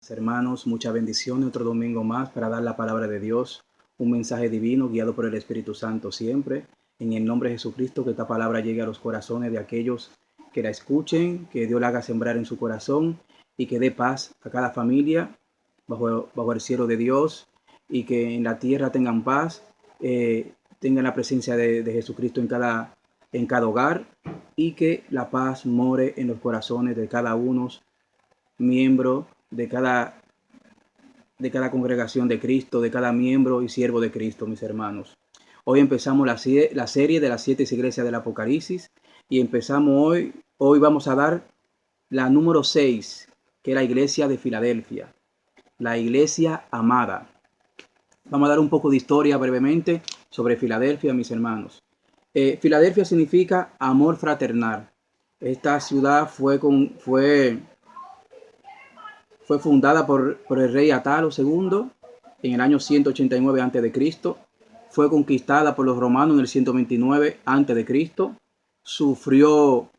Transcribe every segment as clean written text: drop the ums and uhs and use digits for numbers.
Hermanos, mucha bendición, otro domingo más para dar la palabra de Dios, un mensaje divino guiado por el Espíritu Santo siempre. En el nombre de Jesucristo, que esta palabra llegue a los corazones de aquellos que la escuchen, que Dios la haga sembrar en su corazón y que dé paz a cada familia bajo el cielo de Dios, y que en la tierra tengan paz, tengan la presencia de Jesucristo en cada hogar, y que la paz more en los corazones de cada uno miembro de cada congregación de Cristo, de cada miembro y siervo de Cristo, mis hermanos. Hoy empezamos la serie de las 7 iglesias del Apocalipsis, y empezamos hoy vamos a dar la número 6, que es la iglesia de Filadelfia, la iglesia amada. Vamos a dar un poco de historia brevemente sobre Filadelfia, mis hermanos. Filadelfia significa amor fraternal. Esta ciudad fue fundada por el rey Atalo II en el año 189 a.C. Fue conquistada por los romanos en el 129 a.C. Sufrió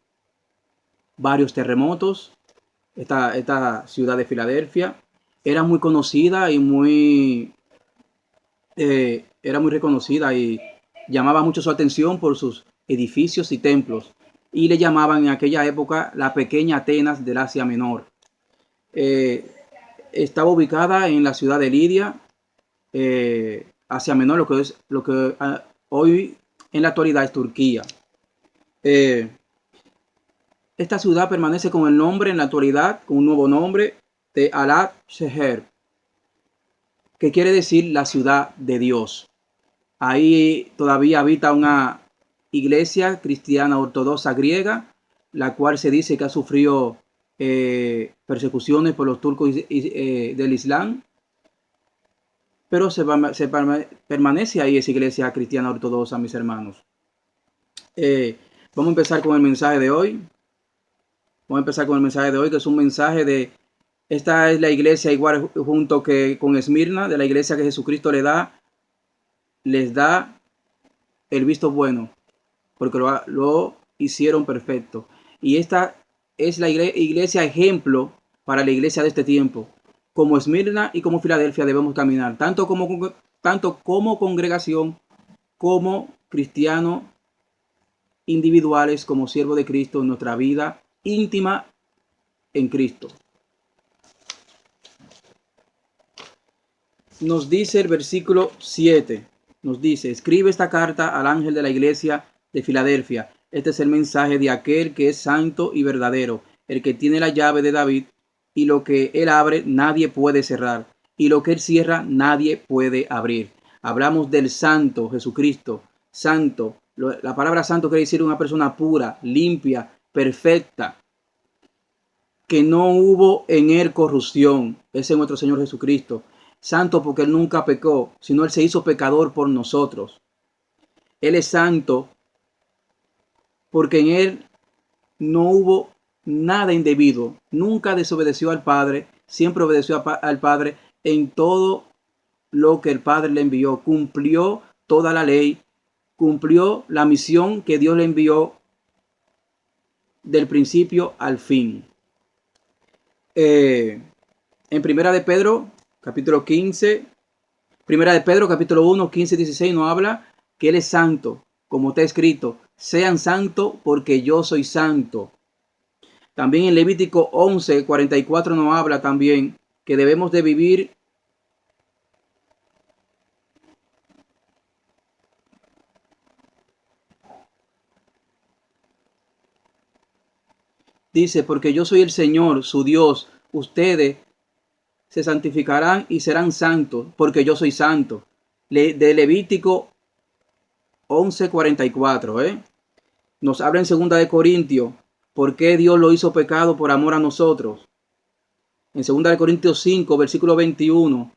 varios terremotos. Esta ciudad de Filadelfia era muy conocida y era muy reconocida, y llamaba mucho su atención por sus edificios y templos, y le llamaban en aquella época la pequeña Atenas del Asia Menor. Estaba ubicada en la ciudad de Lidia, Asia Menor, lo que hoy en la actualidad es Turquía. Esta ciudad permanece con el nombre en la actualidad, con un nuevo nombre, de Alat Sheher, que quiere decir la ciudad de Dios. Ahí todavía habita una iglesia cristiana ortodoxa griega, la cual se dice que ha sufrido persecuciones por los turcos del Islam, pero permanece ahí esa iglesia cristiana ortodoxa, mis hermanos. Vamos a empezar con el mensaje de hoy. Que es un mensaje de... Esta es la iglesia igual junto que con Esmirna, de la iglesia que Jesucristo les da el visto bueno, porque lo hicieron perfecto. Y esta es la iglesia ejemplo para la iglesia de este tiempo. Como Esmirna y como Filadelfia debemos caminar, tanto como congregación, como cristianos individuales, como siervos de Cristo en nuestra vida íntima en Cristo. Nos dice el versículo 7, nos dice: escribe esta carta al ángel de la iglesia de Filadelfia. Este es el mensaje de aquel que es santo y verdadero, el que tiene la llave de David, y lo que él abre nadie puede cerrar, y lo que él cierra nadie puede abrir. Hablamos del santo Jesucristo. Santo, la palabra santo quiere decir una persona pura, limpia, perfecta, que no hubo en él corrupción. Ese es nuestro Señor Jesucristo. Santo porque él nunca pecó, sino él se hizo pecador por nosotros. Él es santo porque en él no hubo nada indebido. Nunca desobedeció al Padre, siempre obedeció al Padre en todo lo que el Padre le envió. Cumplió toda la ley, cumplió la misión que Dios le envió del principio al fin. En Primera de Pedro, capítulo 15, Primera de Pedro, capítulo 1, 15 y 16, nos habla que él es santo, como está escrito: sean santos porque yo soy santo. También en Levítico 11, 44 nos habla también que debemos de vivir dice: porque yo soy el Señor, su Dios, ustedes se santificarán y serán santos, porque yo soy santo. De Levítico 11:44, nos habla en 2 de Corintios por qué Dios lo hizo pecado por amor a nosotros. En 2 de Corintios 5, versículo 21.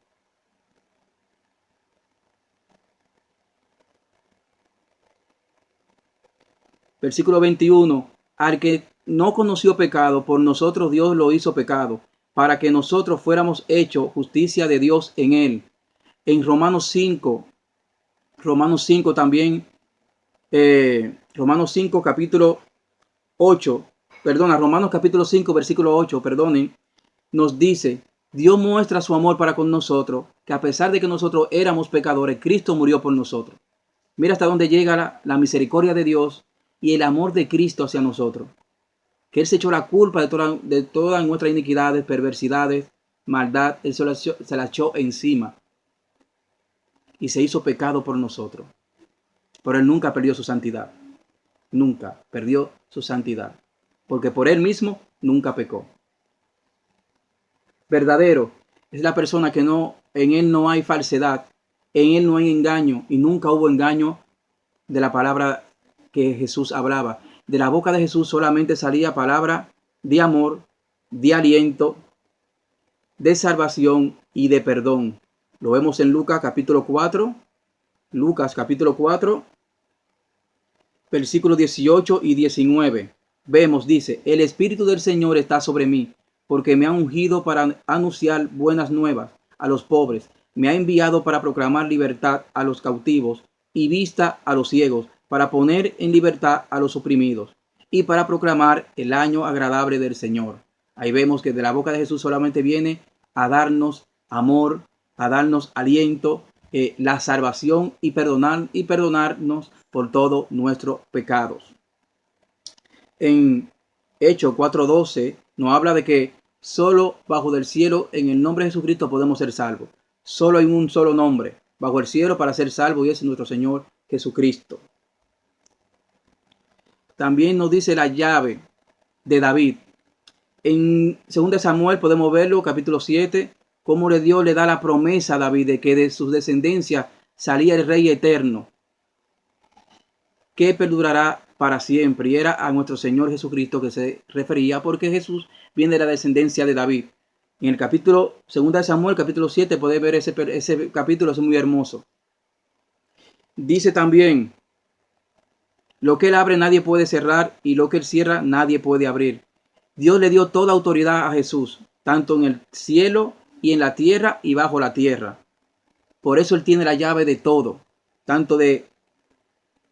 Versículo 21. Al que no conoció pecado, por nosotros Dios lo hizo pecado, para que nosotros fuéramos hechos justicia de Dios en él. En Romanos 5 también, Romanos 5 capítulo 8, Romanos capítulo 5 versículo 8, nos dice Dios muestra su amor para con nosotros, que a pesar de que nosotros éramos pecadores, Cristo murió por nosotros. Mira hasta dónde llega la misericordia de Dios y el amor de Cristo hacia nosotros. Que Él se echó la culpa de todas nuestras iniquidades, perversidades, maldad. Él se la echó encima y se hizo pecado por nosotros. Pero Él nunca perdió su santidad. Nunca perdió su santidad. Porque por Él mismo nunca pecó. Verdadero es la persona que en Él no hay falsedad, en Él no hay engaño y nunca hubo engaño de la palabra que Jesús hablaba. De la boca de Jesús solamente salía palabra de amor, de aliento, de salvación y de perdón. Lo vemos en Lucas capítulo 4. Lucas capítulo 4, versículos 18 y 19. Vemos, dice, el Espíritu del Señor está sobre mí, porque me ha ungido para anunciar buenas nuevas a los pobres. Me ha enviado para proclamar libertad a los cautivos y vista a los ciegos, para poner en libertad a los oprimidos y para proclamar el año agradable del Señor. Ahí vemos que de la boca de Jesús solamente viene a darnos amor, a darnos aliento, la salvación y perdonarnos por todos nuestros pecados. En Hechos 4:12 nos habla de que solo bajo del cielo, en el nombre de Jesucristo, podemos ser salvos. Solo hay un solo nombre bajo el cielo para ser salvo y es nuestro Señor Jesucristo. También nos dice la llave de David. En 2 Samuel podemos verlo, capítulo 7, cómo Dios le da la promesa a David de que de sus descendencias salía el Rey eterno, que perdurará para siempre. Y era a nuestro Señor Jesucristo que se refería, porque Jesús viene de la descendencia de David. En el capítulo 2 Samuel, capítulo 7, podéis ver ese capítulo, es muy hermoso. Dice también, lo que Él abre nadie puede cerrar, y lo que Él cierra nadie puede abrir. Dios le dio toda autoridad a Jesús, tanto en el cielo y en la tierra y bajo la tierra. Por eso Él tiene la llave de todo, tanto de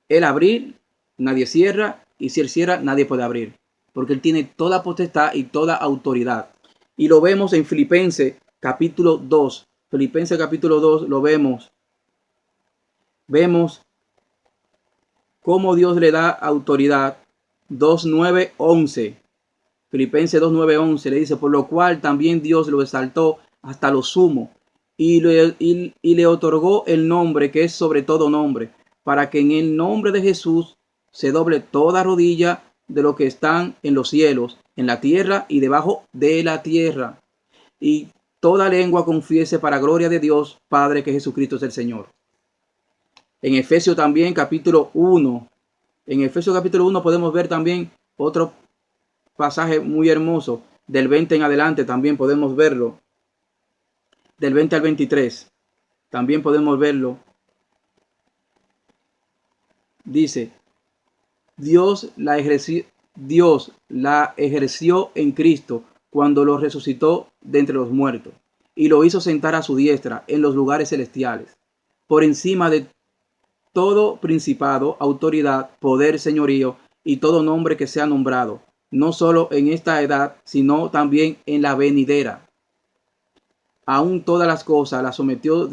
Él abrir, nadie cierra, y si Él cierra, nadie puede abrir, porque Él tiene toda potestad y toda autoridad. Y lo vemos en Filipenses capítulo 2. Filipenses capítulo 2 lo vemos. Vemos cómo Dios le da autoridad. 2:9-11. Filipenses 2:9-11 le dice, por lo cual también Dios lo exaltó hasta lo sumo y le otorgó el nombre que es sobre todo nombre, para que en el nombre de Jesús se doble toda rodilla de los que están en los cielos, en la tierra y debajo de la tierra, y toda lengua confiese para gloria de Dios Padre que Jesucristo es el Señor. En Efesios también capítulo 1, en Efesios capítulo 1 podemos ver también otro pasaje muy hermoso, del 20 en adelante también podemos verlo, del 20 al 23, también podemos verlo. Dice, Dios la ejerció en Cristo cuando lo resucitó de entre los muertos y lo hizo sentar a su diestra en los lugares celestiales, por encima de todo principado, autoridad, poder, señorío y todo nombre que sea nombrado, no solo en esta edad, sino también en la venidera. Aún todas las cosas las sometió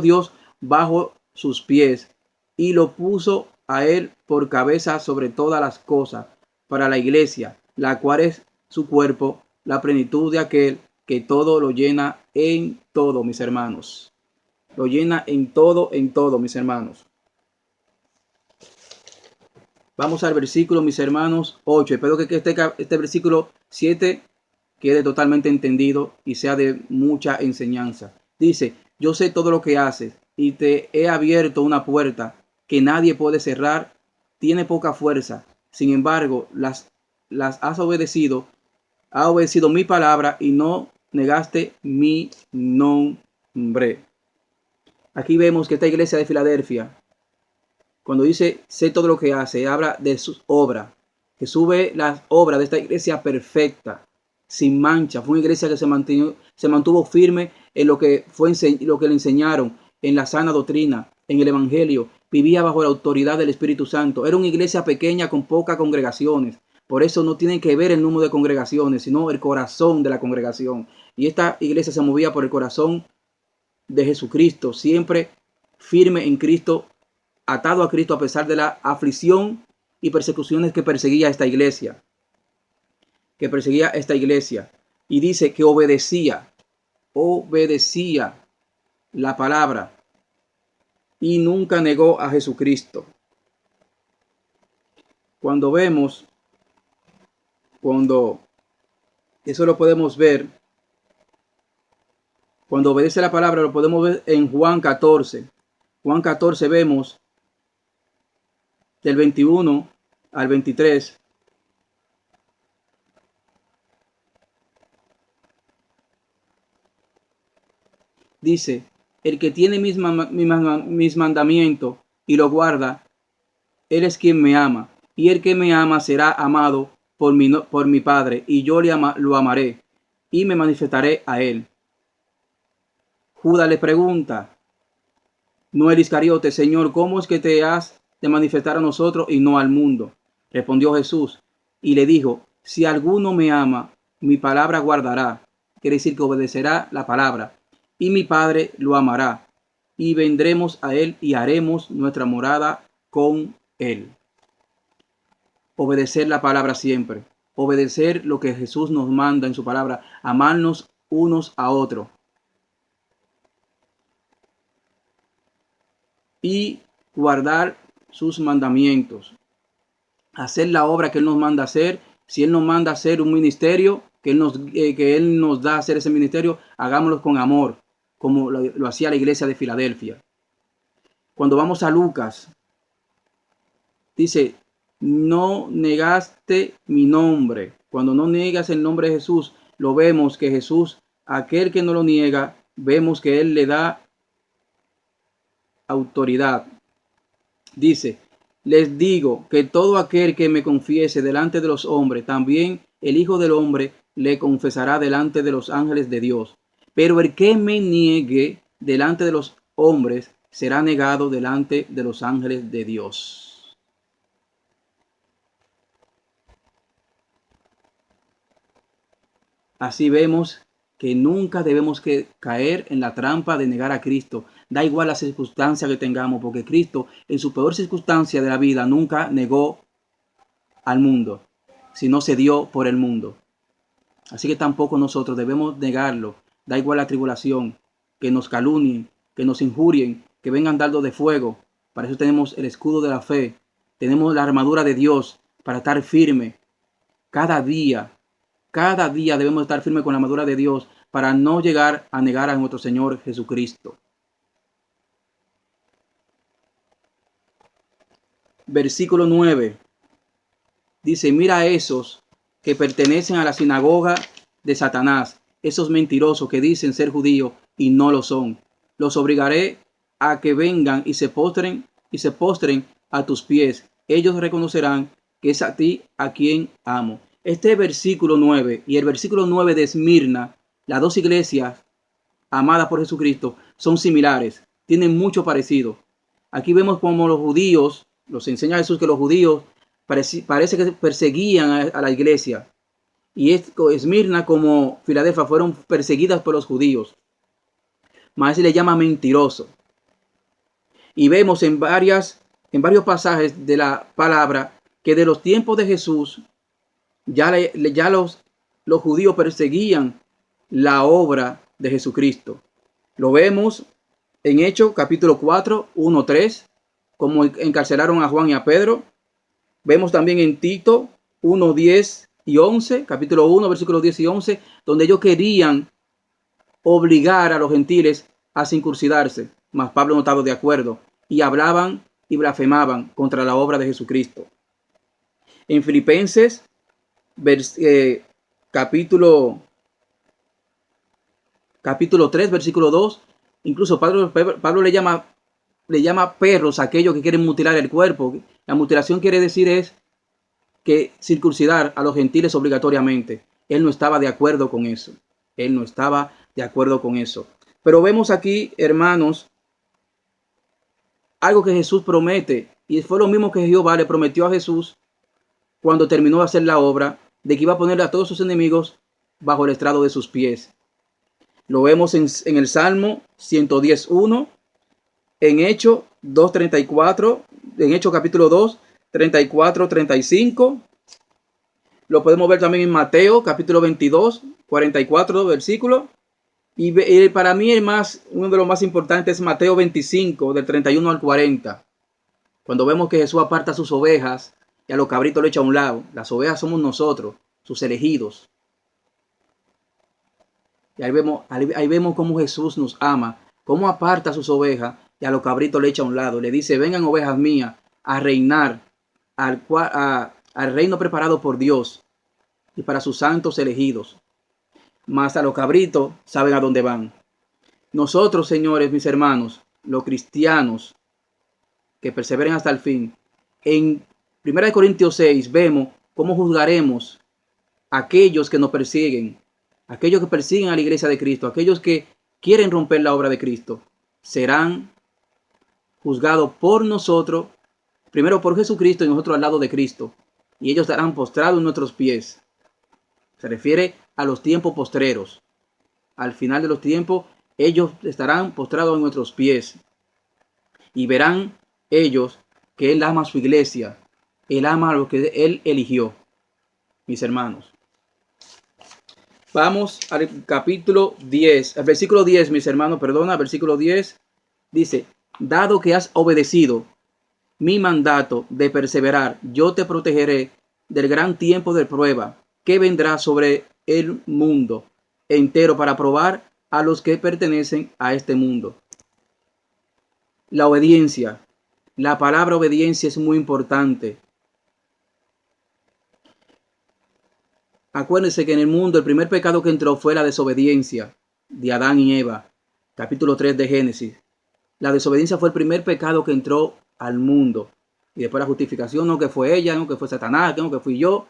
Dios bajo sus pies y lo puso a Él por cabeza sobre todas las cosas para la iglesia, la cual es su cuerpo, la plenitud de aquel que todo lo llena en todo, mis hermanos. Lo llena en todo, mis hermanos. Vamos al versículo, mis hermanos, 8. Espero que este versículo 7 quede totalmente entendido y sea de mucha enseñanza. Dice, yo sé todo lo que haces y te he abierto una puerta que nadie puede cerrar. Tiene poca fuerza. Sin embargo, las has obedecido. Has obedecido mi palabra y no negaste mi nombre. Aquí vemos que esta iglesia de Filadelfia, cuando dice sé todo lo que hace, habla de sus obras. Jesús ve las obras de esta iglesia perfecta, sin mancha. Fue una iglesia que se mantuvo firme en lo que le enseñaron, en la sana doctrina, en el evangelio. Vivía bajo la autoridad del Espíritu Santo. Era una iglesia pequeña con pocas congregaciones, Por eso no tienen que ver el número de congregaciones, sino el corazón de la congregación. Y esta iglesia se movía por el corazón de Jesucristo, siempre firme en Cristo, atado a Cristo a pesar de la aflicción y persecuciones que perseguía esta iglesia. Y dice que obedecía la palabra y nunca negó a Jesucristo. Cuando eso lo podemos ver, cuando obedece la palabra, lo podemos ver en Juan 14. Juan 14 vemos del 21 al 23. Dice, el que tiene mis mandamientos y lo guarda, él es quien me ama. Y el que me ama será amado por mi Padre, y yo lo amaré y me manifestaré a él. Judas le pregunta, no el Iscariote, Señor, ¿cómo es que te has de manifestar a nosotros y no al mundo? Respondió Jesús y le dijo, si alguno me ama, mi palabra guardará. Quiere decir que obedecerá la palabra. Y mi Padre lo amará. Y vendremos a él y haremos nuestra morada con él. Obedecer la palabra siempre. Obedecer lo que Jesús nos manda en su palabra. Amarnos unos a otros. Y guardar sus mandamientos. Hacer la obra que Él nos manda hacer. Si Él nos manda hacer un ministerio, que Él nos da a hacer ese ministerio, hagámoslo con amor, como lo hacía la iglesia de Filadelfia. Cuando vamos a Lucas, dice, no negaste mi nombre. Cuando no niegas el nombre de Jesús, lo vemos que Jesús, aquel que no lo niega, vemos que Él le da autoridad. Dice, les digo que todo aquel que me confiese delante de los hombres, también el Hijo del Hombre le confesará delante de los ángeles de Dios. Pero el que me niegue delante de los hombres será negado delante de los ángeles de Dios. Así vemos que nunca debemos caer en la trampa de negar a Cristo. Da igual la circunstancia que tengamos, porque Cristo en su peor circunstancia de la vida nunca negó al mundo, sino se dio por el mundo. Así que tampoco nosotros debemos negarlo. Da igual la tribulación, que nos calumnien, que nos injurien, que vengan dardos de fuego. Para eso tenemos el escudo de la fe. Tenemos la armadura de Dios para estar firme. Cada día debemos estar firmes con la armadura de Dios para no llegar a negar a nuestro Señor Jesucristo. Versículo 9. Dice, mira a esos que pertenecen a la sinagoga de Satanás, esos mentirosos que dicen ser judíos y no lo son. Los obligaré a que vengan y se postren a tus pies. Ellos reconocerán que es a ti a quien amo. Este versículo 9 y el versículo 9 de Esmirna, las dos iglesias amadas por Jesucristo, son similares, tienen mucho parecido. Aquí vemos como los judíos, nos enseña Jesús que los judíos parece que perseguían a la iglesia. Y Esmirna como Filadelfia fueron perseguidas por los judíos. Más se le llama mentiroso. Y vemos en varios pasajes de la palabra que de los tiempos de Jesús ya los judíos perseguían la obra de Jesucristo. Lo vemos en Hechos capítulo 4, 1, 3, como encarcelaron a Juan y a Pedro. Vemos también en Tito 1, 10 y 11, capítulo 1, versículos 10 y 11, donde ellos querían obligar a los gentiles a circuncidarse, mas Pablo no estaba de acuerdo y hablaban y blasfemaban contra la obra de Jesucristo. En Filipenses capítulo 3, versículo 2, incluso Pablo le llama perros a aquellos que quieren mutilar el cuerpo. La mutilación quiere decir es que circuncidar a los gentiles obligatoriamente. Él no estaba de acuerdo con eso. Pero vemos aquí, hermanos, algo que Jesús promete, y fue lo mismo que Jehová le prometió a Jesús cuando terminó de hacer la obra, de que iba a poner a todos sus enemigos bajo el estrado de sus pies. Lo vemos en el Salmo 110.1, en Hechos 2.34, en Hechos capítulo 2, 34, 35. Lo podemos ver también en Mateo capítulo 22, 44 versículos. Y para mí uno de los más importantes es Mateo 25, del 31 al 40. Cuando vemos que Jesús aparta a sus ovejas y a los cabritos lo echa a un lado. Las ovejas somos nosotros, sus elegidos. Y ahí vemos cómo Jesús nos ama, cómo aparta a sus ovejas y a los cabritos le echa a un lado. Le dice, vengan ovejas mías a reinar al reino preparado por Dios y para sus santos elegidos. Mas a los cabritos saben a dónde van. Nosotros, señores, mis hermanos, los cristianos que perseveren hasta el fin, en 1 Corintios 6 vemos cómo juzgaremos a aquellos que nos persiguen, aquellos que persiguen a la iglesia de Cristo, aquellos que quieren romper la obra de Cristo, serán juzgados por nosotros, primero por Jesucristo y nosotros al lado de Cristo, y ellos estarán postrados en nuestros pies. Se refiere a los tiempos postreros. Al final de los tiempos, ellos estarán postrados en nuestros pies y verán ellos que Él ama a su iglesia. Él ama a lo que Él eligió, mis hermanos. Vamos al capítulo 10, al versículo 10, mis hermanos, versículo 10, dice, dado que has obedecido mi mandato de perseverar, yo te protegeré del gran tiempo de prueba que vendrá sobre el mundo entero para probar a los que pertenecen a este mundo. La obediencia. La palabra obediencia es muy importante. Acuérdense que en el mundo el primer pecado que entró fue la desobediencia de Adán y Eva. Capítulo 3 de Génesis. La desobediencia fue el primer pecado que entró al mundo. Y después la justificación, no que fue ella, no que fue Satanás, no que fui yo.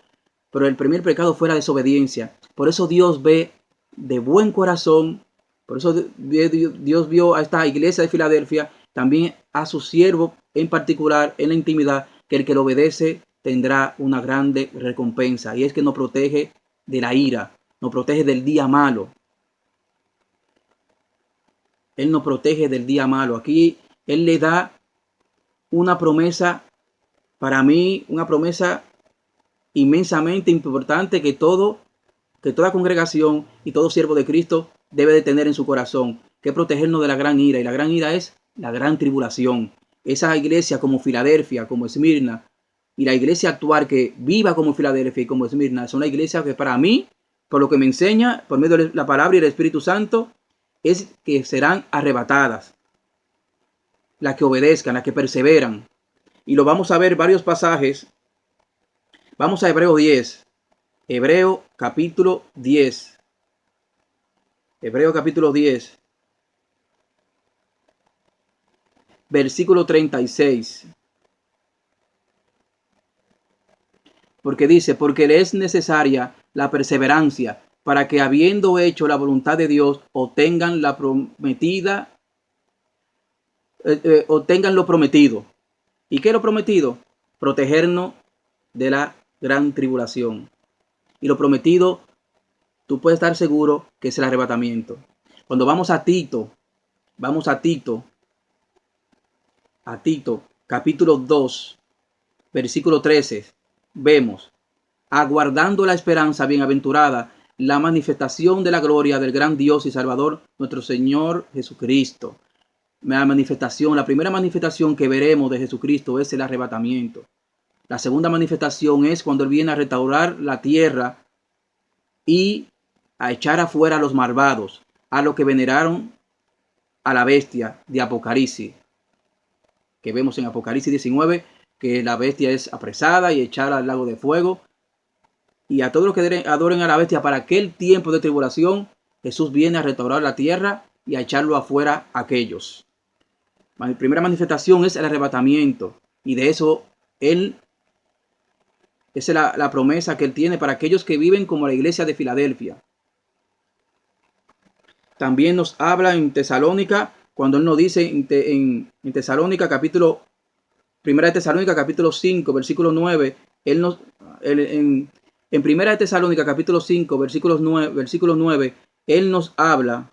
Pero el primer pecado fue la desobediencia. Por eso Dios ve de buen corazón. Por eso Dios vio a esta iglesia de Filadelfia, también a su siervo en particular, en la intimidad, que el que lo obedece tendrá una grande recompensa. Y es que nos protege de la ira, nos protege del día malo. Él nos protege del día malo. Aquí Él le da una promesa, para mí, una promesa inmensamente importante que toda congregación y todo siervo de Cristo debe de tener en su corazón, que es protegernos de la gran ira. Y la gran ira es la gran tribulación. Esa iglesia como Filadelfia, como Esmirna, y la iglesia actual que viva como Filadelfia y como Esmirna, son la iglesia que para mí, por lo que me enseña, por medio de la palabra y el Espíritu Santo, es que serán arrebatadas. Las que obedezcan, las que perseveran. Y lo vamos a ver varios pasajes. Vamos a Hebreo 10. Hebreo capítulo 10. Hebreo capítulo 10. Versículo 36. Porque dice, porque le es necesaria la perseverancia para que habiendo hecho la voluntad de Dios obtengan la prometida, obtengan lo prometido. ¿Y qué es lo prometido? Protegernos de la gran tribulación. Y lo prometido, tú puedes estar seguro que es el arrebatamiento. Cuando vamos a Tito, capítulo 2, versículo 13, vemos, aguardando la esperanza bienaventurada, la manifestación de la gloria del gran Dios y Salvador, nuestro Señor Jesucristo. La primera manifestación que veremos de Jesucristo es el arrebatamiento. La segunda manifestación es cuando Él viene a restaurar la tierra y a echar afuera a los malvados, a los que veneraron a la bestia de Apocalipsis, que vemos en Apocalipsis 19, que la bestia es apresada y echada al lago de fuego. Y a todos los que adoren a la bestia para aquel tiempo de tribulación, Jesús viene a restaurar la tierra y a echarlo afuera a aquellos. La primera manifestación es el arrebatamiento. Y de eso esa es la promesa que Él tiene para aquellos que viven como la iglesia de Filadelfia. También nos habla en Tesalónica, cuando Él nos dice en Tesalónica, primera de Tesalónica, capítulo 5, versículo 9, En Primera de Tesalónica, capítulo 5, versículo 9, Él nos habla,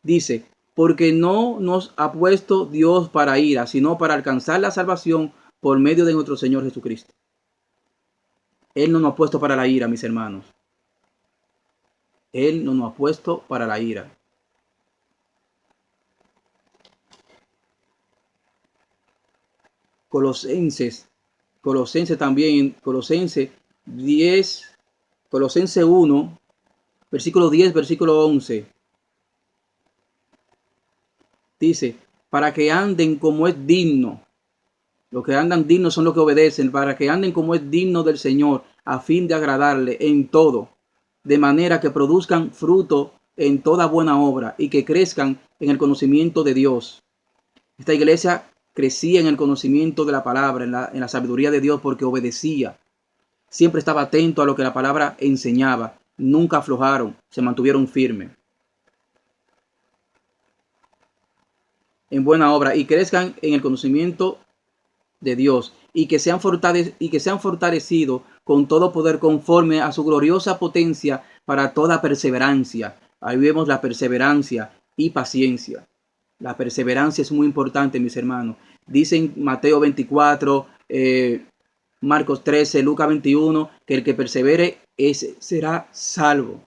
dice, porque no nos ha puesto Dios para ira, sino para alcanzar la salvación por medio de nuestro Señor Jesucristo. Él no nos ha puesto para la ira, mis hermanos. Él no nos ha puesto para la ira. Colosenses también, Colosenses 1, versículo 10, versículo 11. Dice, para que anden como es digno. Los que andan dignos son los que obedecen, para que anden como es digno del Señor, a fin de agradarle en todo, de manera que produzcan fruto en toda buena obra y que crezcan en el conocimiento de Dios. Esta iglesia crecía en el conocimiento de la palabra, en la sabiduría de Dios, porque obedecía. Siempre estaba atento a lo que la palabra enseñaba. Nunca aflojaron, se mantuvieron firmes en buena obra y crezcan en el conocimiento de Dios y que sean fortalecidos con todo poder conforme a su gloriosa potencia para toda perseverancia. Ahí vemos la perseverancia y paciencia. La perseverancia es muy importante, mis hermanos. Dicen Mateo 24, Marcos 13, Lucas 21, que el que persevere será salvo.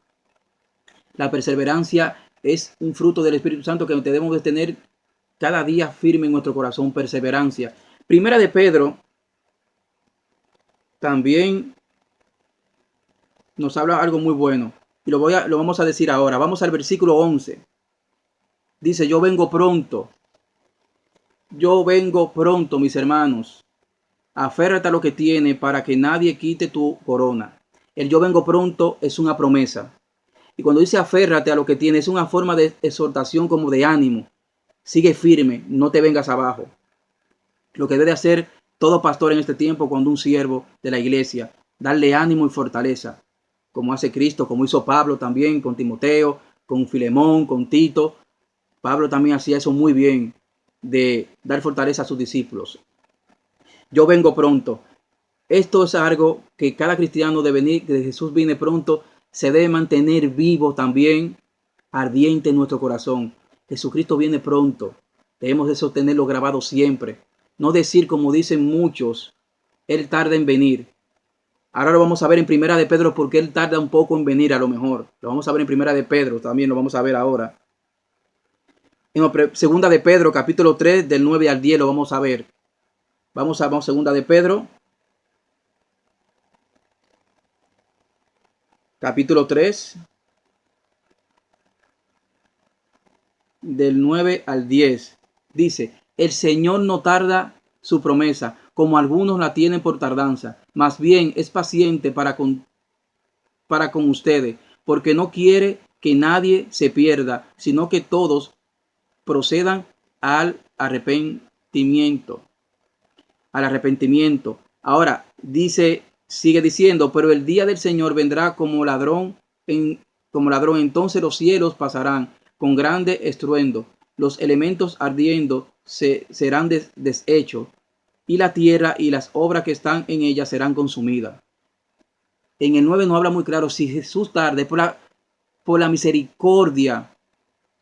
La perseverancia es un fruto del Espíritu Santo que debemos de tener cada día firme en nuestro corazón, perseverancia. Primera de Pedro también nos habla algo muy bueno y lo vamos a decir ahora. Vamos al versículo 11. Dice, yo vengo pronto, mis hermanos. Aférrate a lo que tiene para que nadie quite tu corona. El yo vengo pronto es una promesa. Y cuando dice aférrate a lo que tiene, es una forma de exhortación como de ánimo. Sigue firme, no te vengas abajo. Lo que debe hacer todo pastor en este tiempo cuando un siervo de la iglesia, darle ánimo y fortaleza, como hace Cristo, como hizo Pablo también con Timoteo, con Filemón, con Tito. Pablo también hacía eso muy bien, de dar fortaleza a sus discípulos. Yo vengo pronto. Esto es algo que cada cristiano de Jesús viene pronto, se debe mantener vivo también, ardiente en nuestro corazón. Jesucristo viene pronto. Debemos de sostenerlo grabado siempre. No decir como dicen muchos, Él tarda en venir. Ahora lo vamos a ver en Primera de Pedro porque Él tarda un poco en venir a lo mejor. Lo vamos a ver en Primera de Pedro, también lo vamos a ver ahora. En Segunda de Pedro, capítulo 3, del 9 al 10 lo vamos a ver. Vamos a Segunda de Pedro, capítulo 3, del 9 al 10. Dice, el Señor no tarda su promesa, como algunos la tienen por tardanza, más bien es paciente para con ustedes, porque no quiere que nadie se pierda, sino que todos procedan al arrepentimiento. Ahora, sigue diciendo, pero el día del Señor vendrá como ladrón, entonces los cielos pasarán con grande estruendo, los elementos ardiendo serán deshechos, y la tierra y las obras que están en ella serán consumidas. En el 9 nos habla muy claro, si Jesús tarde por la misericordia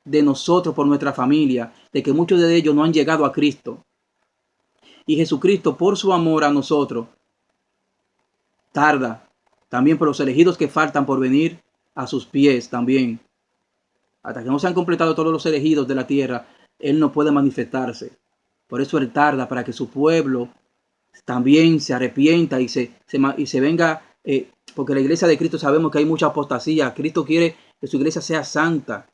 de nosotros, por nuestra familia, de que muchos de ellos no han llegado a Cristo. Y Jesucristo, por su amor a nosotros, tarda también por los elegidos que faltan por venir a sus pies también. Hasta que no se han completado todos los elegidos de la tierra, Él no puede manifestarse. Por eso Él tarda para que su pueblo también se arrepienta y se venga, porque la iglesia de Cristo sabemos que hay mucha apostasía. Cristo quiere que su iglesia sea santa,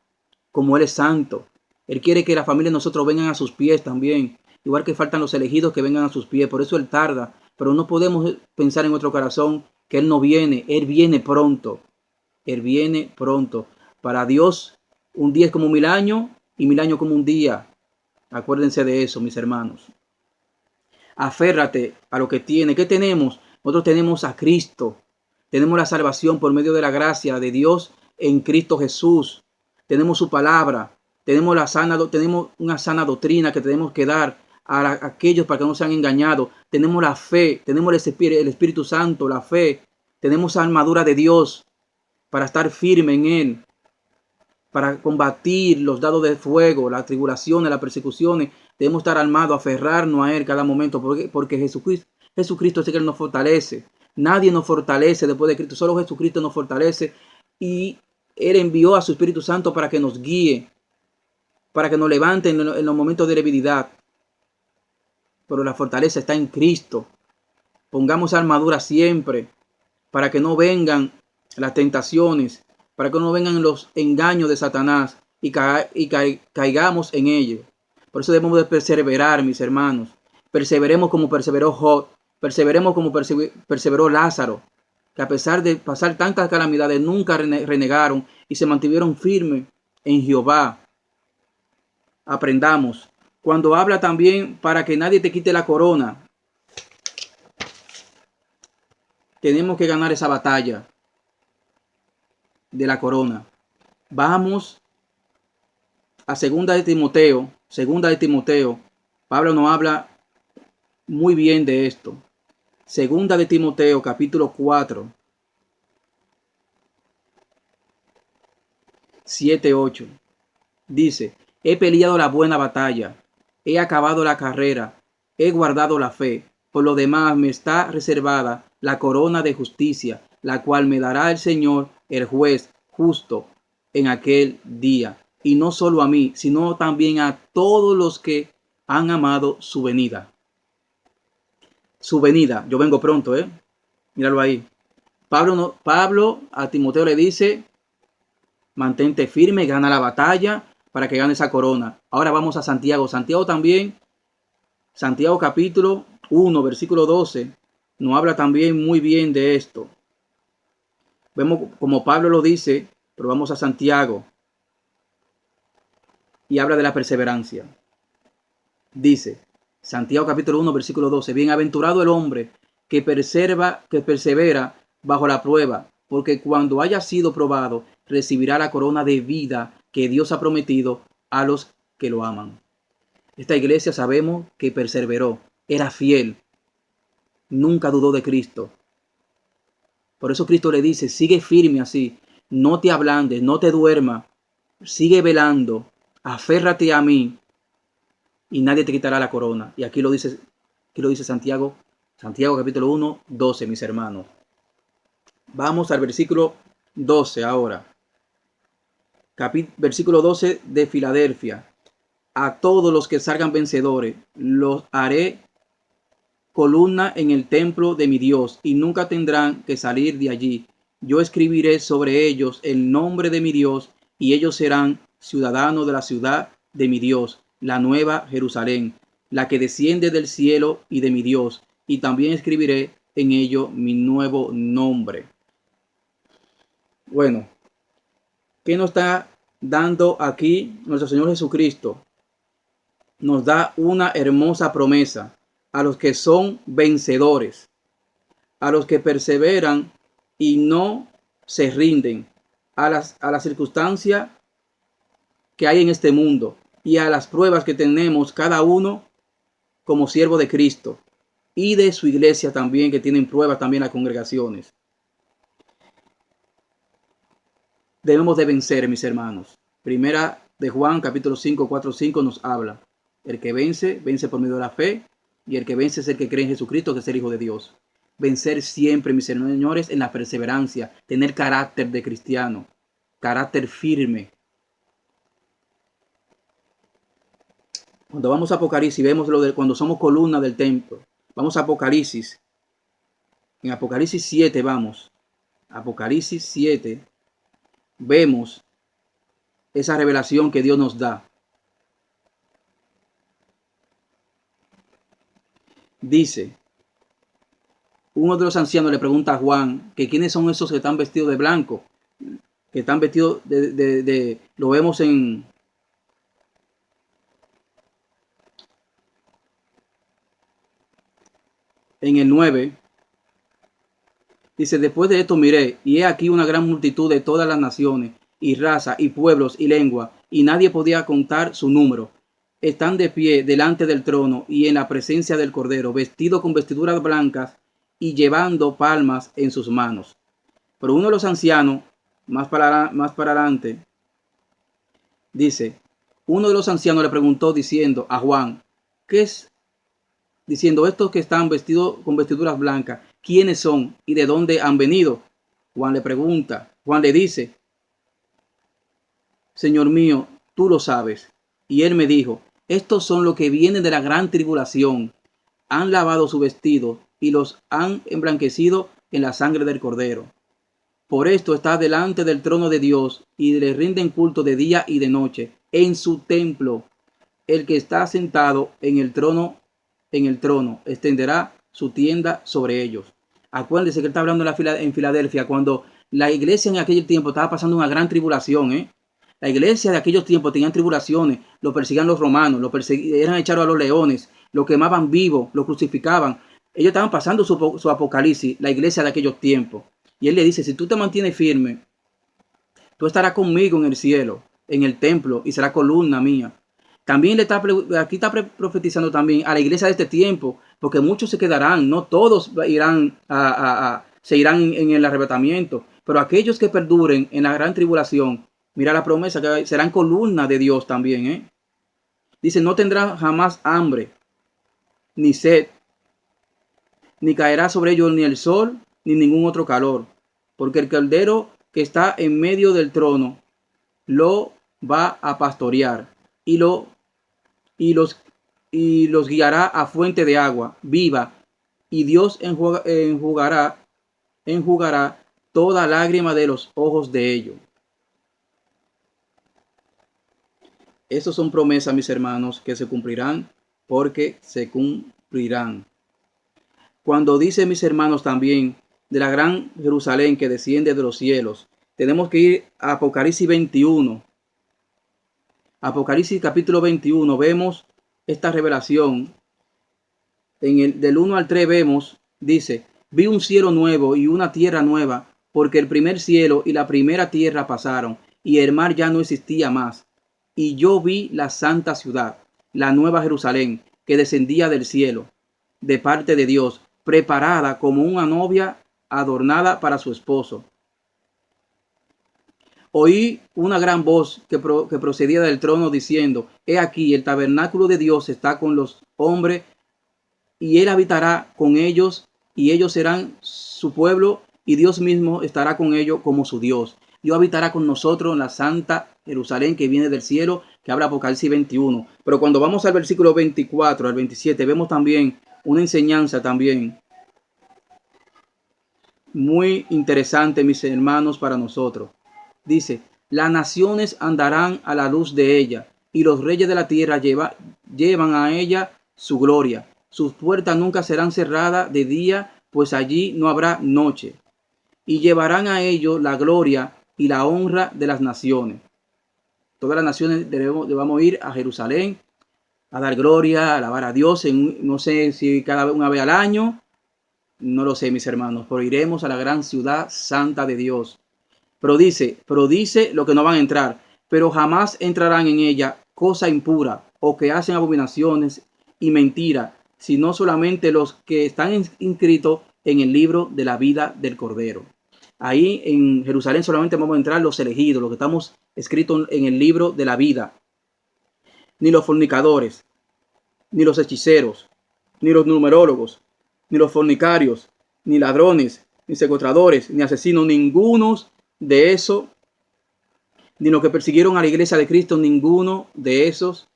como Él es santo. Él quiere que la familia de nosotros vengan a sus pies también. Igual que faltan los elegidos que vengan a sus pies. Por eso Él tarda. Pero no podemos pensar en nuestro corazón que Él no viene. Él viene pronto. Él viene pronto. Para Dios, un día es como 1000 años y 1000 años como un día. Acuérdense de eso, mis hermanos. Aférrate a lo que tiene. ¿Qué tenemos? Nosotros tenemos a Cristo. Tenemos la salvación por medio de la gracia de Dios en Cristo Jesús. Tenemos su palabra. Tenemos una sana doctrina que tenemos que dar a aquellos para que no sean engañados. Tenemos la fe, tenemos el Espíritu Santo, la fe. Tenemos la armadura de Dios para estar firme en Él, para combatir los dardos de fuego, las tribulaciones, las persecuciones. Debemos estar armados, aferrarnos a Él cada momento, porque Jesucristo es el que nos fortalece. Nadie nos fortalece después de Cristo, solo Jesucristo nos fortalece. Y Él envió a su Espíritu Santo para que nos guíe, para que nos levante en los momentos de debilidad. Pero la fortaleza está en Cristo. Pongamos armadura siempre, para que no vengan las tentaciones, para que no vengan los engaños de Satanás y caigamos en ellos. Por eso debemos de perseverar, mis hermanos. Perseveremos como perseveró Job, perseveremos como perseveró Lázaro, que a pesar de pasar tantas calamidades nunca renegaron y se mantuvieron firmes en Jehová. Aprendamos. Cuando habla también para que nadie te quite la corona, tenemos que ganar esa batalla de la corona. Vamos a segunda de Timoteo. Pablo nos habla muy bien de esto. Segunda de Timoteo, capítulo 4, 7, 8. Dice: he peleado la buena batalla, he acabado la carrera, he guardado la fe. Por lo demás me está reservada la corona de justicia, la cual me dará el Señor, el juez justo, en aquel día. Y no solo a mí, sino también a todos los que han amado su venida. Su venida, yo vengo pronto, míralo ahí. Pablo a Timoteo le dice: mantente firme, gana la batalla para que gane esa corona. Ahora vamos a Santiago. Santiago también, Santiago capítulo 1, versículo 12, nos habla también muy bien de esto. Vemos como Pablo lo dice, pero vamos a Santiago y habla de la perseverancia. Dice, Santiago capítulo 1, versículo 12, bienaventurado el hombre que persevera bajo la prueba, porque cuando haya sido probado, recibirá la corona de vida que Dios ha prometido a los que lo aman. Esta iglesia sabemos que perseveró, era fiel, nunca dudó de Cristo. Por eso Cristo le dice: sigue firme así, no te ablandes, no te duermas, sigue velando, aférrate a mí y nadie te quitará la corona. Y aquí lo dice Santiago capítulo 1, 12, mis hermanos. Vamos al versículo 12 ahora. Versículo 12 de Filadelfia. A todos los que salgan vencedores, los haré columna en el templo de mi Dios, y nunca tendrán que salir de allí. Yo escribiré sobre ellos el nombre de mi Dios, y ellos serán ciudadanos de la ciudad de mi Dios, la nueva Jerusalén, la que desciende del cielo y de mi Dios, y también escribiré en ello mi nuevo nombre. Bueno, ¿qué nos está dando aquí nuestro Señor Jesucristo? Nos da una hermosa promesa a los que son vencedores, a los que perseveran y no se rinden a las circunstancias que hay en este mundo y a las pruebas que tenemos cada uno como siervo de Cristo y de su iglesia también, que tienen pruebas también las congregaciones. Debemos de vencer, mis hermanos. Primera de Juan, capítulo 5, 4, 5 nos habla: el que vence, vence por medio de la fe, y el que vence es el que cree en Jesucristo, que es el Hijo de Dios. Vencer siempre, mis señores, en la perseverancia, tener carácter de cristiano, carácter firme. Cuando vamos a Apocalipsis, vemos lo de cuando somos columna del templo. Vamos a Apocalipsis. En Apocalipsis 7 vamos. Apocalipsis 7. Vemos esa revelación que Dios nos da. Dice, uno de los ancianos le pregunta a Juan que quiénes son esos que están vestidos de blanco, que están vestidos lo vemos en el 9. Dice, después de esto miré, y he aquí una gran multitud de todas las naciones, y razas, y pueblos, y lengua, y nadie podía contar su número. están de pie delante del trono y en la presencia del Cordero, vestidos con vestiduras blancas y llevando palmas en sus manos. Pero uno de los ancianos, más para adelante, dice, uno de los ancianos le preguntó diciendo a Juan, ¿qué es? Diciendo, estos que están vestidos con vestiduras blancas, ¿quiénes son y de dónde han venido? Juan le pregunta, Juan le dice, Señor mío, tú lo sabes. Y él me dijo, estos son los que vienen de la gran tribulación, han lavado su vestido y los han emblanquecido en la sangre del Cordero. Por esto está delante del trono de Dios y le rinden culto de día y de noche en su templo. El que está sentado en el trono extenderá su tienda sobre ellos. Acuérdense que él está hablando en Filadelfia cuando la iglesia en aquel tiempo estaba pasando una gran tribulación. La iglesia de aquellos tiempos tenían tribulaciones, lo perseguían los romanos, eran echados a los leones, lo quemaban vivo, lo crucificaban. Ellos estaban pasando su apocalipsis, la iglesia de aquellos tiempos. Y él le dice, si tú te mantienes firme, tú estarás conmigo en el cielo, en el templo, y será columna mía. También aquí está profetizando también a la iglesia de este tiempo, porque muchos se quedarán, no todos se irán en el arrebatamiento, pero aquellos que perduren en la gran tribulación, mira la promesa que serán columna de Dios también. Dice, no tendrán jamás hambre, ni sed, ni caerá sobre ellos ni el sol, ni ningún otro calor, porque el Cordero que está en medio del trono lo va a pastorear y los guiará a fuente de agua viva, y Dios enjugará toda lágrima de los ojos de ellos. Estas son promesas, mis hermanos, que se cumplirán porque se cumplirán. Cuando dice, mis hermanos, también de la gran Jerusalén que desciende de los cielos, tenemos que ir a Apocalipsis 21. Apocalipsis capítulo 21, vemos esta revelación. Del 1 al 3 vemos, dice, vi un cielo nuevo y una tierra nueva, porque el primer cielo y la primera tierra pasaron, y el mar ya no existía más. Y yo vi la santa ciudad, la nueva Jerusalén, que descendía del cielo, de parte de Dios, preparada como una novia adornada para su esposo. Oí una gran voz que procedía del trono diciendo, he aquí, el tabernáculo de Dios está con los hombres, y él habitará con ellos, y ellos serán su pueblo, y Dios mismo estará con ellos como su Dios. Dios habitará con nosotros en la santa Jerusalén que viene del cielo, que habla Apocalipsis 21. Pero cuando vamos al versículo 24 al 27, vemos también una enseñanza también muy interesante, mis hermanos, para nosotros. Dice, las naciones andarán a la luz de ella, y los reyes de la tierra llevan a ella su gloria. Sus puertas nunca serán cerradas de día, pues allí no habrá noche. Y llevarán a ellos la gloria y la honra de las naciones. Todas las naciones debemos ir a Jerusalén a dar gloria, a alabar a Dios. No sé si una vez al año, no lo sé, mis hermanos, pero iremos a la gran ciudad santa de Dios. Pero dice lo que no van a entrar, pero jamás entrarán en ella cosa impura o que hacen abominaciones y mentira, sino solamente los que están inscritos en el libro de la vida del Cordero. Ahí en Jerusalén solamente vamos a entrar los elegidos, los que estamos escritos en el libro de la vida. Ni los fornicadores, ni los hechiceros, ni los numerólogos, ni los fornicarios, ni ladrones, ni secuestradores, ni asesinos, ninguno de esos, ni los que persiguieron a la iglesia de Cristo, ninguno de esos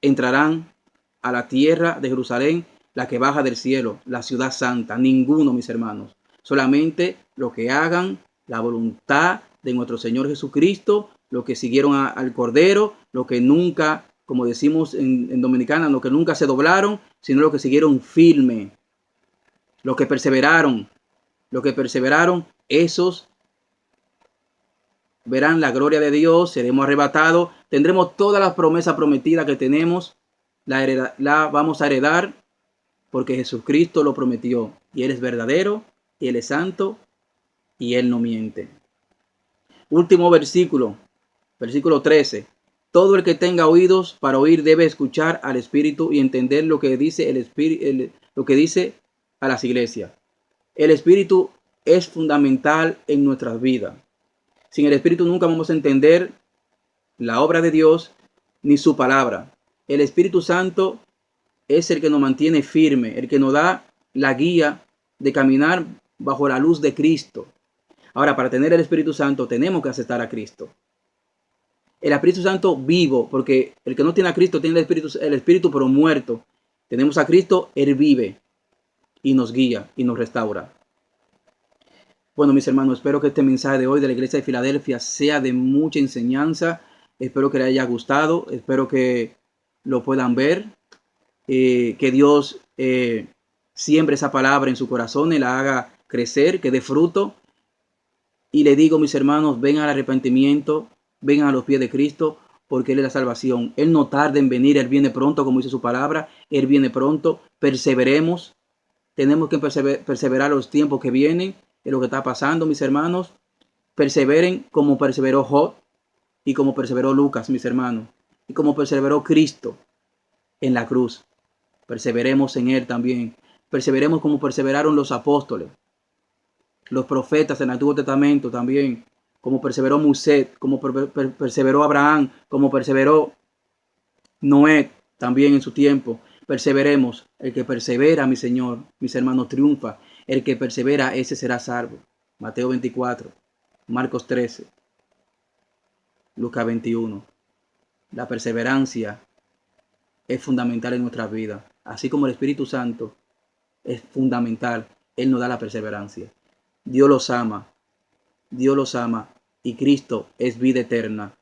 entrarán a la tierra de Jerusalén, la que baja del cielo, la ciudad santa. Ninguno, mis hermanos. Solamente los que hagan la voluntad de nuestro Señor Jesucristo, los que siguieron al Cordero, los que nunca, como decimos en Dominicana, los que nunca se doblaron, sino los que siguieron firme, los que perseveraron, esos verán la gloria de Dios, seremos arrebatados, tendremos todas las promesas prometidas que tenemos, la vamos a heredar porque Jesucristo lo prometió y Él es verdadero, y Él es santo y Él no miente. Último versículo 13. Todo el que tenga oídos para oír debe escuchar al Espíritu y entender lo que dice el Espíritu, lo que dice a las iglesias. El Espíritu es fundamental en nuestras vidas. Sin el Espíritu nunca vamos a entender la obra de Dios ni su palabra. El Espíritu Santo es el que nos mantiene firme, el que nos da la guía de caminar bajo la luz de Cristo. Ahora, para tener el Espíritu Santo tenemos que aceptar a Cristo. El Espíritu Santo vivo, porque el que no tiene a Cristo tiene el Espíritu pero muerto. Tenemos a Cristo, Él vive y nos guía y nos restaura. Bueno, mis hermanos, espero que este mensaje de hoy de la iglesia de Filadelfia sea de mucha enseñanza. Espero que les haya gustado, espero que lo puedan ver, que Dios siembre esa palabra en su corazón y la haga crecer, que dé fruto. Y le digo, mis hermanos, vengan al arrepentimiento, vengan a los pies de Cristo, porque Él es la salvación. Él no tarda en venir, Él viene pronto, como dice su palabra, Él viene pronto. Perseveremos, tenemos que perseverar los tiempos que vienen, en lo que está pasando, mis hermanos. Perseveren como perseveró Job y como perseveró Lucas, mis hermanos, y como perseveró Cristo en la cruz. Perseveremos en Él también. Perseveremos como perseveraron los apóstoles, los profetas en el Antiguo Testamento también, como perseveró Moisés, como perseveró Abraham, como perseveró Noé también en su tiempo. Perseveremos. El que persevera, mi Señor, mis hermanos, triunfa. El que persevera, ese será salvo. Mateo 24, Marcos 13, Lucas 21. La perseverancia es fundamental en nuestras vidas. Así como el Espíritu Santo es fundamental, Él nos da la perseverancia. Dios los ama. Dios los ama. Y Cristo es vida eterna.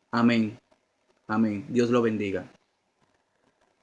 Amén. Amén. Dios lo bendiga.